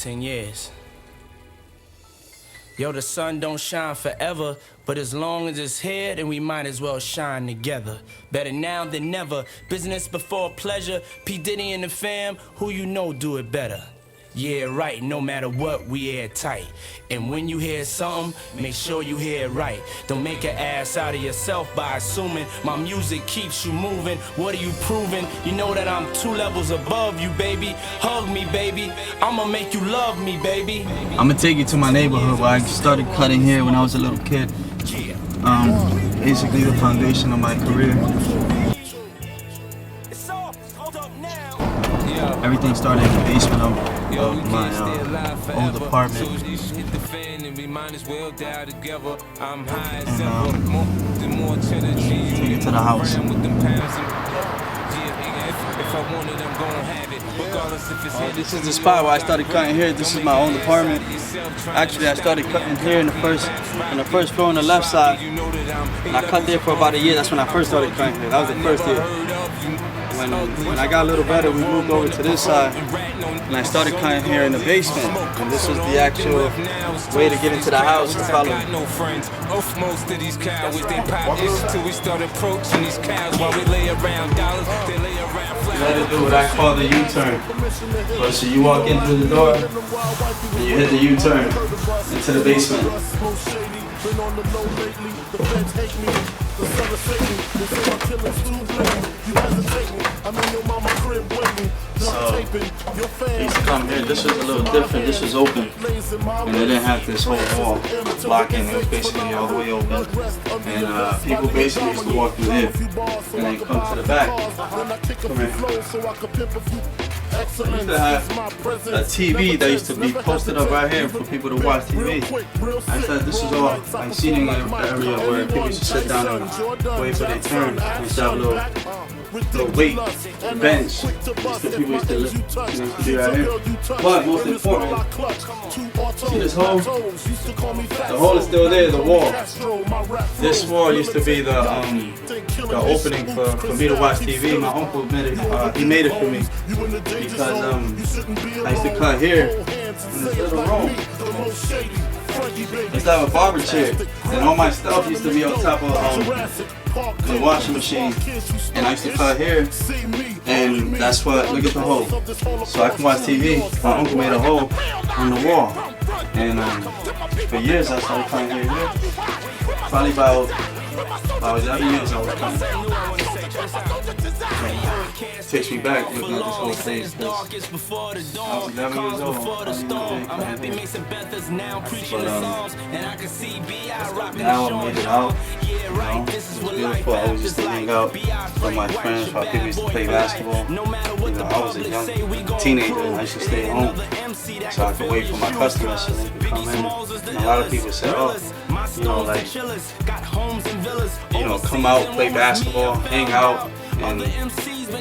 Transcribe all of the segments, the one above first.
10 years. Yo, the sun don't shine forever, but as long as it's here, then we might as well shine together. Better now than never, business before pleasure. P. Diddy and the fam, who you know do it better. Yeah, right, no matter what, we airtight. And when you hear something, make sure you hear it right. Don't make an ass out of yourself by assuming my music keeps you moving. What are you proving? You know that I'm 2 levels above you, baby. Hug me, baby. I'ma make you love me, baby. I'ma take you to my neighborhood where I started cutting hair when I was a little kid. Basically the foundation of my career. Everything started in the basement of my old apartment. And take it to the house. This is the spot where I started cutting hair. This is my own apartment. Actually, I started cutting hair in the first floor on the left side. And I cut there for about a year. That's when I first started cutting hair. That was the first year. When I got a little better, we moved over to this side, and I started cutting hair in the basement. And this was the actual way to get into the house. To follow me. You had to do what I call the U-turn. So you walk in through the door, and you hit the U-turn into the basement. So, I used to come here. This was a little different. This was open, and they didn't have this whole wall blocking. It was basically all the way open, and people basically used to walk through here and then come to the back. Come here. I used to have a TV that used to be posted up right here for people to watch TV. I thought this was all like seating area where people used to sit down and wait for their turn. I used to have a little weight bench. People used to be right here. But most important, see this hole? The hole is still there, the wall. This wall used to be the opening for me to watch TV. My uncle made it, he made it for me. Because I used to cut hair in this little room. I used to have a barber chair, and all my stuff used to be on top of the washing machine. And I used to cut hair, and that's what, look at the hole. So I can watch TV. My uncle made a hole on the wall. And for years I started cutting hair here. Probably about 11 years I was cutting. Takes me back looking at this whole place. I was 11 years old. I'm happy Mason Bethers now preaching the songs, and I can see now I made it out. You know, it's beautiful. I always used to hang out with my friends while people used to play basketball. You know, I was a young teenager and I used to stay at home so I could wait for my customers so they could come in. And a lot of people said, oh, you know, like, you know, come out, play basketball, hang out. And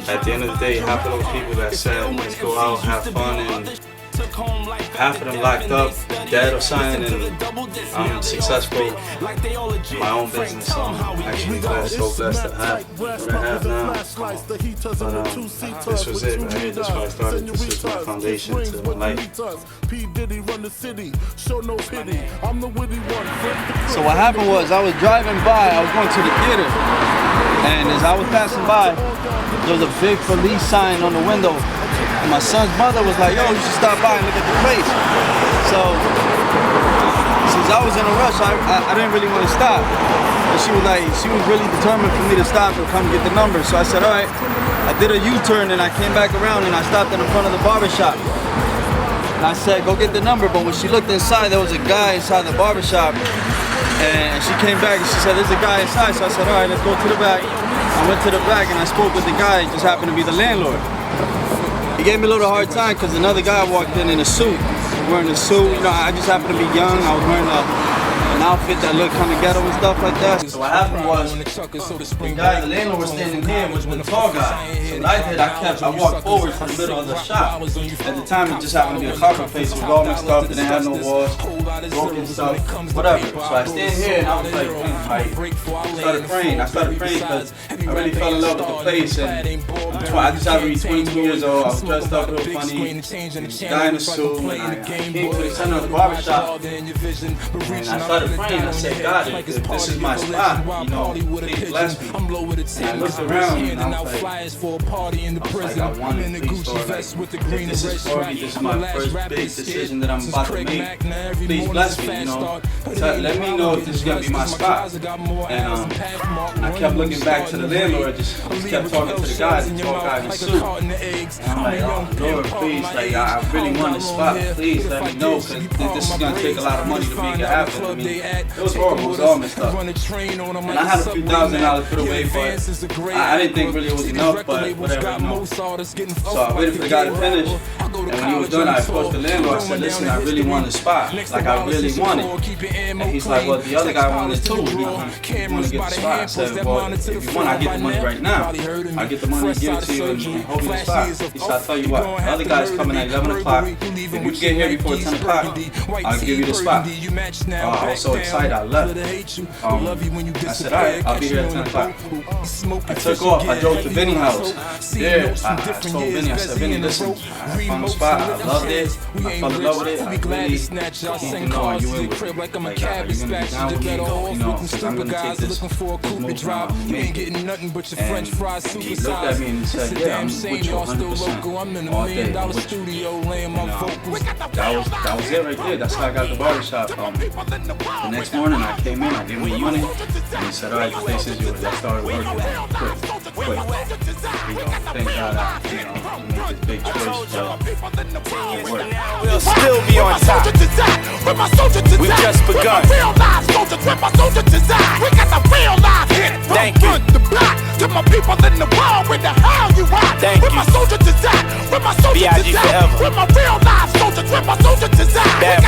at the end of the day, half of those people that said, let's go out, have fun, and half of them locked up, dead or something, and I'm successful in my own business, so I'm actually so blessed to have what I have now. But this was it right here, that's why I started. This is my foundation to my life. So what happened was, I was driving by, I was going to the theater, and as I was passing by, there was a big police sign on the window. And my son's mother was like, yo, you should stop by and look at the place. So, since I was in a rush, I didn't really want to stop. But she was really determined for me to stop and come get the number. So I said, all right. I did a U-turn and I came back around and I stopped in front of the barbershop. And I said, go get the number. But when she looked inside, there was a guy inside the barbershop. And she came back and she said, there's a guy inside. So I said, all right, let's go to the back. I went to the back and I spoke with the guy. He just happened to be the landlord. He gave me a little hard time because another guy walked in a suit. Wearing a suit, you know, I just happened to be young. I was wearing a outfit that looked kind of ghetto and stuff like that. So what happened was, the guy, the landlord was standing here with the tall guy. So what I did, I walked forward to the middle of the shop. At the time, it just happened to be a carpet place. It was all messed up, didn't have no walls, broken stuff, whatever. So I stand here and I was like, I started praying because I really fell in love with the place. And I just happened to be 22 years old. I was dressed up real funny, guy in a suit, and I came to the center of the barbershop. And I started praying. I said, God, if this is my spot, you know, please bless me. And I looked around and I was like, I wanted to please, Lord, like, if this is for me, this is my first big decision that I'm about to make. Please bless me, you know. Let me know if this is going to be my spot. And I kept looking back to the landlord, just kept talking to the guy, the tall guy in the suit. And I'm like, oh, Lord, please, like, I really want this spot. Please let me know, because this is going to take a lot of money to make it happen. I mean, it was horrible. It was all messed up. And I had a few $1,000 put away, but I didn't think really it was enough, but whatever, you know. So I waited for the guy to finish, and when he was done, I approached the landlord. I said, listen, I really want a spot. Like, I really want it. And he's like, well, the other guy wanted it too. You know, he wanted to get the spot. I said, well, if you want, I get the money right now. I get the money, give it to you, and hold me the spot. He said, I'll tell you what, the other guy's coming at 11 o'clock. If you get here before 10 o'clock, I'll give you the spot. I was so excited, I left. I said, all right, I'll be here at 10 o'clock. I took off. I drove to Vinny's house. There, I told Vinny, I said, Vinny, listen, I found the spot. I loved it. I fell in love with it. I really can't know, are you in with it? Like, are you going to be down with me? You know, because I'm going to take this move now and make it. And he looked at me and he said, yeah, I'm with you 100% all day. I'm with you. That was it right there. That's how I got the barbershop. The next morning I came in, I gave him a unit, and he said, all right, the place is yours. I started working quick. You know, thank God I made this big choice, but it worked. We'll still be on top. We just begun. Thank you. To my people in the world, where the hell you at? Thank you. Where my soldiers is at? Where my soldiers B.I.G. is at? forever. Where my real life soldiers? Where my soldiers is at?